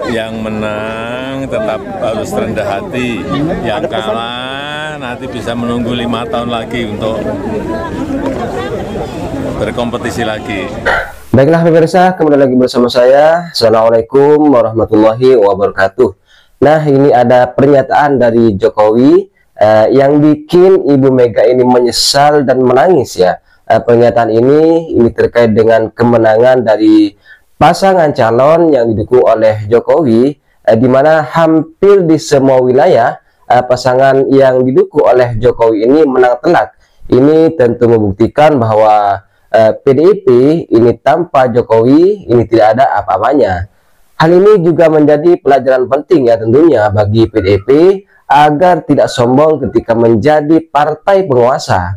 Yang menang tetap harus rendah hati. Yang kalah nanti bisa menunggu 5 tahun lagi untuk berkompetisi lagi. Baiklah pemirsa, kembali lagi bersama saya. Assalamualaikum warahmatullahi wabarakatuh. Nah, ini ada pernyataan dari Jokowi yang bikin Ibu Mega ini menyesal dan menangis ya. Pernyataan ini terkait dengan kemenangan dari pasangan calon yang didukung oleh Jokowi, di mana hampir di semua wilayah pasangan yang didukung oleh Jokowi ini menang telak. Ini tentu membuktikan bahwa PDIP ini tanpa Jokowi ini tidak ada apa-apanya. Hal ini juga menjadi pelajaran penting ya tentunya bagi PDIP agar tidak sombong ketika menjadi partai penguasa.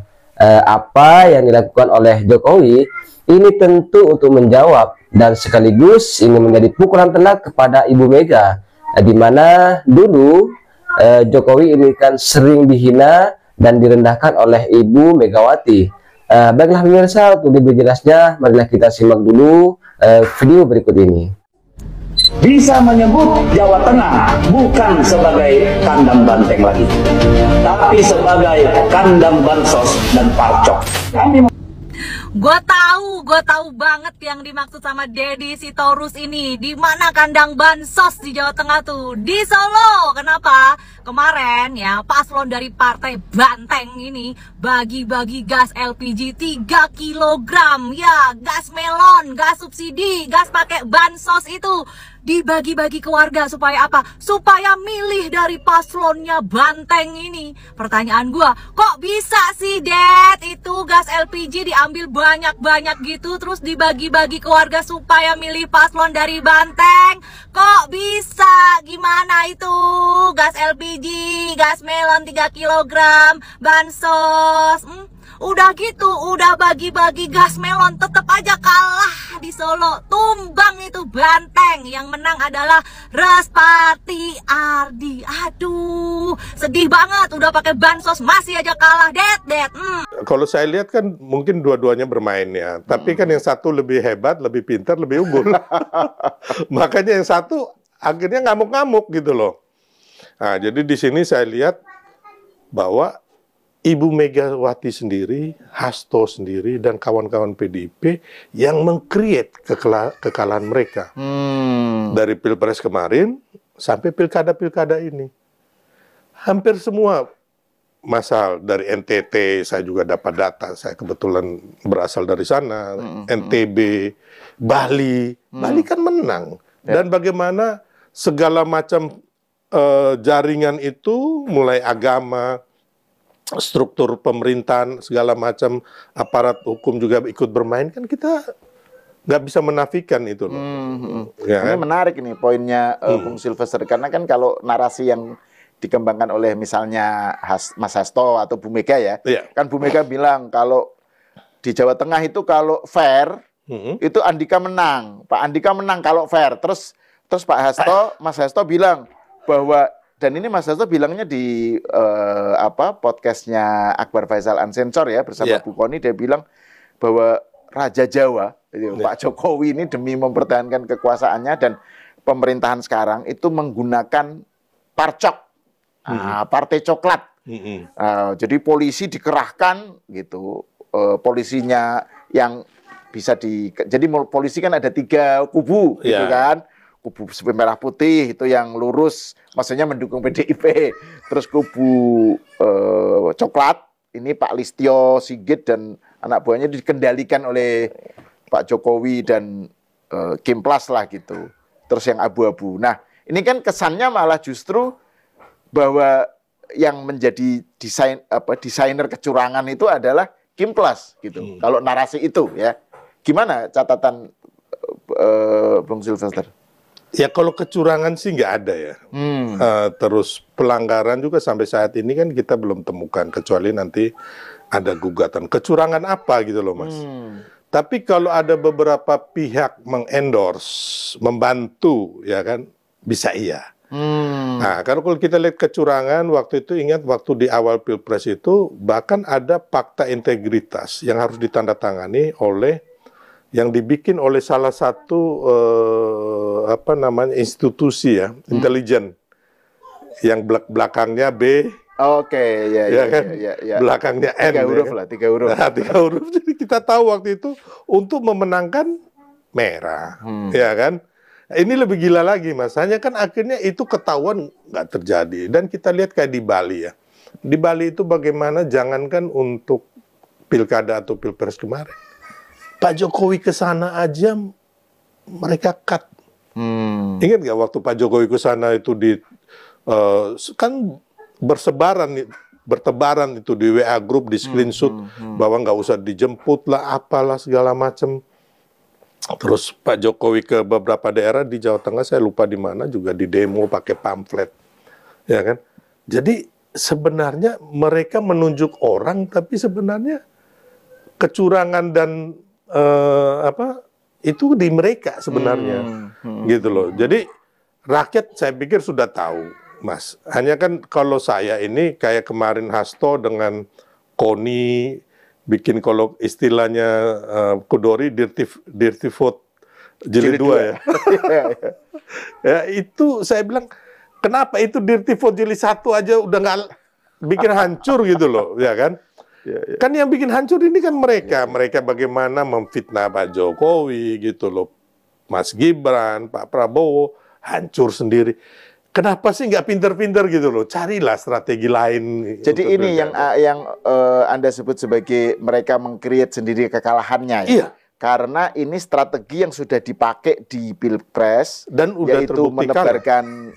Apa yang dilakukan oleh Jokowi ini tentu untuk menjawab dan sekaligus ini menjadi pukulan telak kepada Ibu Mega, di mana dulu Jokowi ini kan sering dihina dan direndahkan oleh Ibu Megawati. Baiklah pemirsa, untuk lebih jelasnya marilah kita simak dulu video berikut ini. Bisa menyebut Jawa Tengah bukan sebagai kandang banteng lagi, tapi sebagai kandang bansos dan parcok. Gue tahu banget yang dimaksud sama Deddy Sitorus ini. Di mana kandang bansos di Jawa Tengah tuh? Di Solo. Kenapa? Kemarin ya paslon dari partai Banteng ini bagi-bagi gas LPG 3 kilogram. Ya, gas melon, gas subsidi, gas pakai bansos itu dibagi-bagi ke warga supaya apa? Supaya milih dari paslonnya Banteng ini. Pertanyaan gua, kok bisa sih Dad itu gas LPG diambil banyak-banyak gitu terus dibagi-bagi ke warga supaya milih paslon dari Banteng? Kok bisa? Gimana itu? Gas LPG, gas melon 3 kilogram, bansos. Udah gitu, udah bagi-bagi gas melon, tetap aja kalah di Solo. Tumbang itu Banteng. Yang menang adalah Respati Ardi. Aduh, sedih banget. Udah pakai bansos masih aja kalah, Det. Kalau saya lihat kan mungkin dua-duanya bermain ya. Tapi kan yang satu lebih hebat, lebih pintar, lebih unggul. Makanya yang satu akhirnya ngamuk-ngamuk gitu loh. Nah, jadi di sini saya lihat bahwa Ibu Megawati sendiri, Hasto sendiri, dan kawan-kawan PDIP yang meng-create kekalahan mereka. Dari Pilpres kemarin sampai pilkada-pilkada ini. Hampir semua masal dari NTT, saya juga dapat data, saya kebetulan berasal dari sana, NTB, Bali. Bali kan menang. Dan bagaimana segala macam jaringan itu, mulai agama, struktur pemerintahan, segala macam aparat hukum juga ikut bermain, kan kita nggak bisa menafikan itu loh. Ya, ini menarik ini poinnya Bung Sylvester, karena kan kalau narasi yang dikembangkan oleh misalnya Mas Hasto atau Bu Mega ya, kan Bu Mega bilang kalau di Jawa Tengah itu kalau fair itu Andika menang, Pak Andika menang kalau fair. Terus Mas Hasto bilang bahwa, dan ini Mas Hasto bilangnya di podcastnya Akbar Faisal Unsensor ya bersama Bu Koni, dia bilang bahwa Raja Jawa Pak Jokowi ini demi mempertahankan kekuasaannya dan pemerintahan sekarang itu menggunakan parcok, partai coklat. Jadi polisi dikerahkan gitu, polisinya yang bisa jadi polisi kan ada 3 kubu gitu kan. Kubu merah putih itu yang lurus, maksudnya mendukung PDIP. Terus kubu coklat, ini Pak Listio Sigit dan anak buahnya dikendalikan oleh Pak Jokowi dan Kimplas lah gitu. Terus yang abu-abu. Nah, ini kan kesannya malah justru bahwa yang menjadi desainer kecurangan itu adalah Kimplas gitu. Kalau narasi itu ya. Gimana catatan Bung Sylvester? Ya kalau kecurangan sih nggak ada ya. Terus pelanggaran juga sampai saat ini kan kita belum temukan, kecuali nanti ada gugatan. Kecurangan apa gitu loh Mas. Tapi kalau ada beberapa pihak mengendorse, membantu ya kan, bisa iya. Nah, kalau kita lihat kecurangan waktu itu, ingat waktu di awal Pilpres itu bahkan ada fakta integritas yang harus ditandatangani oleh yang dibikin oleh salah satu institusi ya, intelijen, yang belakangnya B. Oke, ya kan? ya. Belakangnya N. 3 huruf ya. lah, 3 huruf. Nah, 3 huruf. Jadi kita tahu waktu itu untuk memenangkan merah, ya kan? Ini lebih gila lagi, Mas. Hanya kan akhirnya itu ketahuan nggak terjadi. Dan kita lihat kayak di Bali ya. Di Bali itu bagaimana, jangankan untuk pilkada atau pilpres kemarin, Pak Jokowi ke sana aja mereka cut. Ingat nggak waktu Pak Jokowi ke sana itu kan bertebaran itu di WA group, di screenshot bahwa nggak usah dijemput lah, apalah segala macam. Terus Pak Jokowi ke beberapa daerah di Jawa Tengah, saya lupa di mana, juga di demo pakai pamflet, ya kan? Jadi sebenarnya mereka menunjuk orang, tapi sebenarnya kecurangan dan itu di mereka sebenarnya, gitu loh. Jadi rakyat saya pikir sudah tahu. Mas, hanya kan kalau saya ini kayak kemarin Hasto dengan Koni bikin, kalau istilahnya Kudori, dirty vote jilid 2 ya. Ya itu saya bilang, kenapa itu dirty vote jilid 1 aja udah nggak bikin hancur gitu loh, ya kan? Kan yang bikin hancur ini kan mereka bagaimana memfitnah Pak Jokowi gitu loh, Mas Gibran, Pak Prabowo, hancur sendiri. Kenapa sih nggak pinter-pinter gitu loh? Carilah strategi lain. Jadi ini yang Anda sebut sebagai mereka meng-create sendiri kekalahannya ya? Iya. Karena ini strategi yang sudah dipakai di Pilpres, dan udah yaitu menebarkan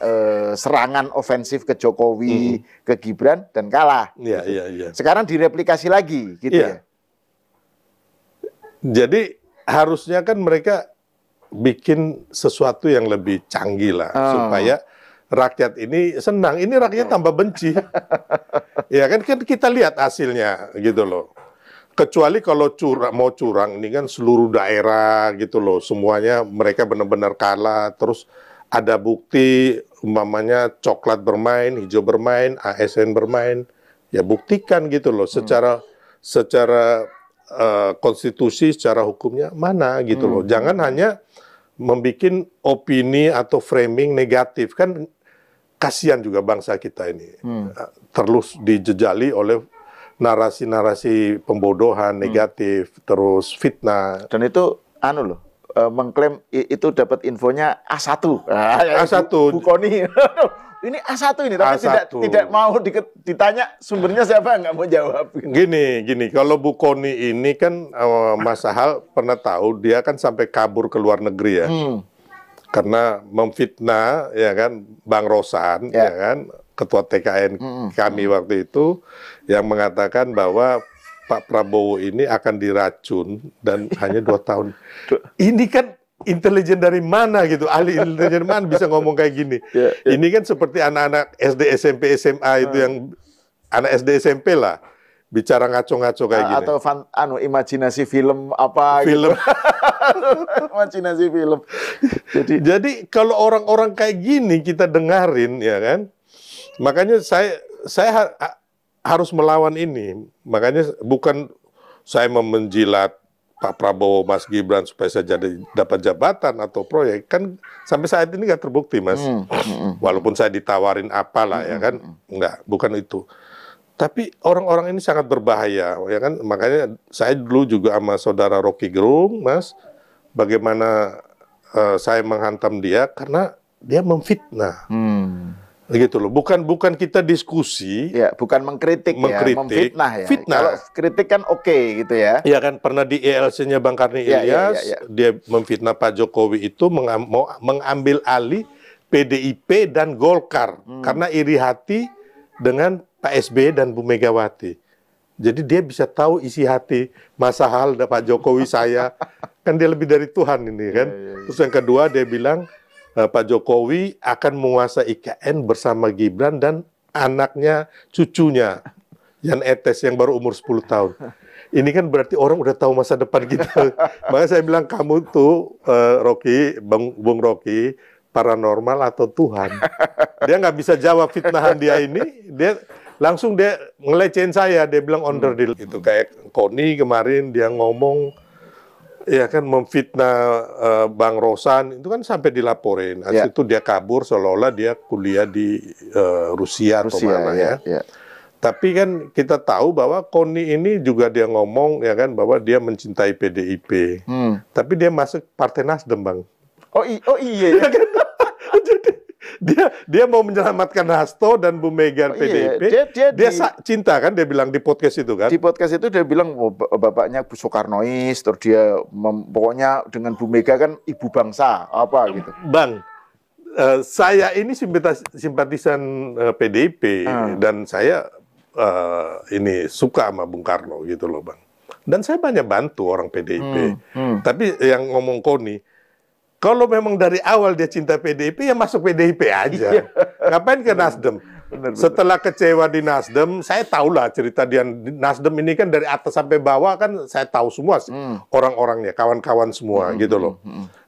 serangan ofensif ke Jokowi, ke Gibran, dan kalah. Iya, gitu. iya. Sekarang direplikasi lagi, gitu ya? Jadi harusnya kan mereka bikin sesuatu yang lebih canggih lah, supaya rakyat ini senang. Ini rakyat tambah benci. Ya kan kita lihat hasilnya gitu loh. Kecuali kalau mau curang, ini kan seluruh daerah gitu loh. Semuanya mereka benar-benar kalah. Terus ada bukti, umpamanya coklat bermain, hijau bermain, ASN bermain. Ya buktikan gitu loh. Secara konstitusi, secara hukumnya mana gitu loh. Jangan hanya membuat opini atau framing negatif. Kan kasihan juga bangsa kita ini, terus dijejali oleh narasi-narasi pembodohan negatif, terus fitnah. Dan itu mengklaim itu dapat infonya A1. A1. Bu Koni. Ini A1 ini, tapi A1. Tidak mau ditanya sumbernya siapa, nggak mau jawab. Gini, kalau Bu Koni ini kan Mas Sahal pernah tahu, dia kan sampai kabur ke luar negeri ya. Karena memfitnah ya kan Bang Rosan, ya kan, ketua TKN kami waktu itu, yang mengatakan bahwa Pak Prabowo ini akan diracun dan hanya 2 tahun. Ini kan intelijen dari mana gitu, ahli intelijen mana bisa ngomong kayak gini. Ini kan seperti anak-anak SD, SMP, SMA itu yang anak SD, SMP lah, bicara ngaco-ngaco kayak gini. Atau imajinasi film apa film. Gitu. Imajinasi film. Jadi kalau orang-orang kayak gini kita dengarin, ya kan, makanya saya harus melawan ini. Makanya bukan saya menjilat Pak Prabowo, Mas Gibran supaya saya dapat jabatan atau proyek, kan sampai saat ini nggak terbukti, Mas. Walaupun saya ditawarin apalah, ya kan, nggak, bukan itu. Tapi orang-orang ini sangat berbahaya, ya kan. Makanya saya dulu juga sama saudara Rocky Gerung, Mas, bagaimana saya menghantam dia karena dia memfitnah. Gitu loh. Bukan kita diskusi. Ya, bukan mengkritik. Ya, memfitnah ya. Fitnah. Kalau kritik kan oke gitu ya. Iya kan, pernah di ELC-nya Bang Karni Ilyas, dia memfitnah Pak Jokowi itu mau mengambil alih PDIP dan Golkar karena iri hati dengan Pak SBY dan Bu Megawati. Jadi dia bisa tahu isi hati Mas Sahal dan Pak Jokowi saya. Kan dia lebih dari Tuhan ini kan. Terus yang kedua dia bilang Pak Jokowi akan menguasai IKN bersama Gibran dan anaknya, cucunya, Jan Etes yang baru umur 10 tahun. Ini kan berarti orang udah tahu masa depan kita. Makanya saya bilang kamu tuh, Rocky, Bung Rocky, paranormal atau Tuhan. Dia nggak bisa jawab fitnahan dia ini, dia langsung ngelecehin saya, dia bilang onder deal. Itu kayak Koni kemarin dia ngomong, ya kan memfitnah Bang Rosan itu kan sampai dilaporin. Habis itu dia kabur seolah-olah dia kuliah di Rusia atau mana ya. Tapi kan kita tahu bahwa Koni ini juga dia ngomong ya kan bahwa dia mencintai PDIP. Tapi dia masuk Partai Nasdem, Bang. Oh iya. Jadi dia mau menyelamatkan Hasto dan Bu Mega PDIP. Dia cinta kan, dia bilang di podcast itu kan. Di podcast itu dia bilang bapaknya Bu Soekarnois, terus dia pokoknya dengan Bu Mega kan ibu bangsa apa gitu. Bang, saya ini simpatisan PDIP dan saya ini suka sama Bung Karno gitu loh, Bang. Dan saya banyak bantu orang PDIP. Tapi yang ngomong Koni, kalau memang dari awal dia cinta PDIP, ya masuk PDIP aja. Ngapain ke Nasdem? Setelah kecewa di Nasdem, saya tahulah cerita dia Nasdem ini kan dari atas sampai bawah kan saya tahu semua orang-orangnya, kawan-kawan semua gitu loh.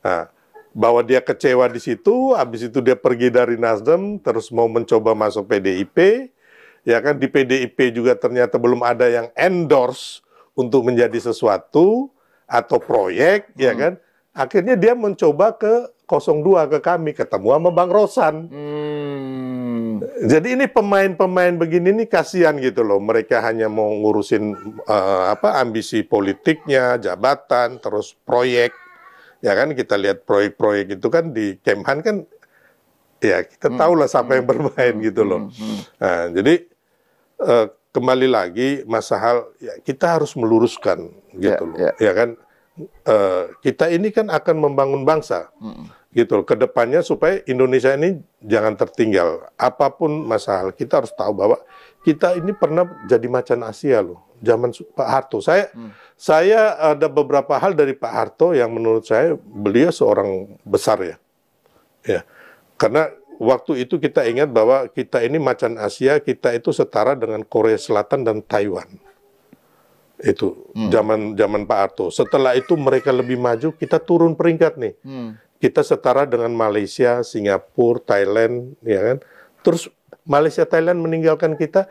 Nah, bahwa dia kecewa di situ, habis itu dia pergi dari Nasdem, terus mau mencoba masuk PDIP, ya kan di PDIP juga ternyata belum ada yang endorse untuk menjadi sesuatu atau proyek, ya kan. Akhirnya dia mencoba ke 02 ke kami, ketemu sama Bang Rosan. Jadi ini pemain-pemain begini nih kasihan gitu loh. Mereka hanya mau ngurusin ambisi politiknya, jabatan, terus proyek. Ya kan kita lihat proyek-proyek itu kan di Kemhan kan, ya kita tahu lah siapa yang bermain gitu loh. Nah, jadi kembali lagi masalah ya, kita harus meluruskan gitu loh. Ya kan. Kita ini kan akan membangun bangsa gitu loh, kedepannya supaya Indonesia ini jangan tertinggal apapun masalah. Kita harus tahu bahwa kita ini pernah jadi macan Asia loh zaman Pak Harto. Saya ada beberapa hal dari Pak Harto yang menurut saya beliau seorang besar ya karena waktu itu kita ingat bahwa kita ini macan Asia, kita itu setara dengan Korea Selatan dan Taiwan. Itu zaman Pak Harto. Setelah itu mereka lebih maju, kita turun peringkat nih. Kita setara dengan Malaysia, Singapura, Thailand, ya kan. Terus Malaysia, Thailand meninggalkan kita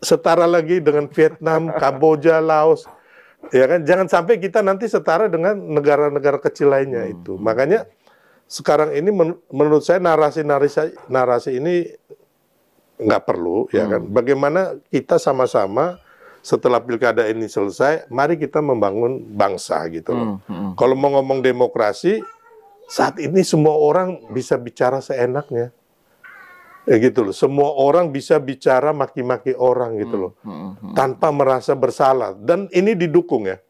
setara lagi dengan Vietnam, Kamboja, Laos, ya kan. Jangan sampai kita nanti setara dengan negara-negara kecil lainnya itu. Makanya sekarang ini menurut saya narasi ini nggak perlu, ya kan. Bagaimana kita sama-sama setelah pilkada ini selesai, mari kita membangun bangsa gitu loh. Kalau mau ngomong demokrasi, saat ini semua orang bisa bicara seenaknya. Ya gitu loh. Semua orang bisa bicara maki-maki orang gitu loh. Tanpa merasa bersalah. Dan ini didukung ya.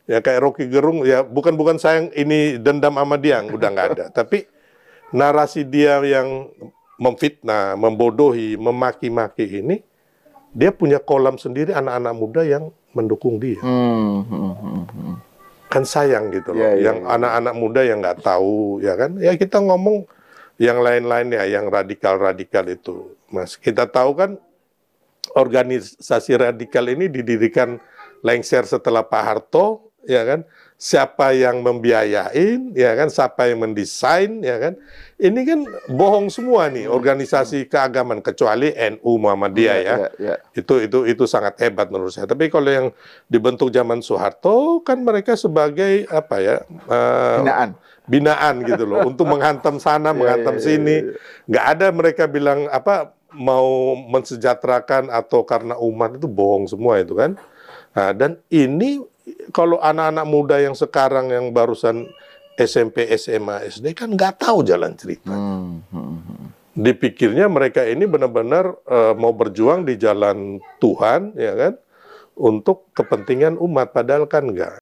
Ya kayak Rocky Gerung, ya bukan saya yang ini dendam sama dia, udah nggak ada. Tapi narasi dia yang memfitnah, membodohi, memaki-maki ini, dia punya kolam sendiri anak-anak muda yang mendukung dia. Kan sayang gitu loh. Yang anak-anak muda yang nggak tahu, ya kan? Ya kita ngomong yang lain-lain ya, yang radikal-radikal itu. Mas, kita tahu kan organisasi radikal ini didirikan lengser setelah Pak Harto, ya kan? Siapa yang membiayain, ya kan? Siapa yang mendesain, ya kan? Ini kan bohong semua nih organisasi keagamaan kecuali NU Muhammadiyah ya. Itu sangat hebat menurut saya. Tapi kalau yang dibentuk zaman Soeharto kan mereka sebagai apa ya? Binaan gitu loh untuk menghantam sana, menghantam sini. Nggak ada mereka bilang apa mau mensejahterakan atau karena umat, itu bohong semua itu kan. Nah, dan ini kalau anak-anak muda yang sekarang yang barusan SMP, SMA, SD kan nggak tahu jalan cerita. Dipikirnya mereka ini benar-benar mau berjuang di jalan Tuhan, ya kan, untuk kepentingan umat, padahal kan nggak.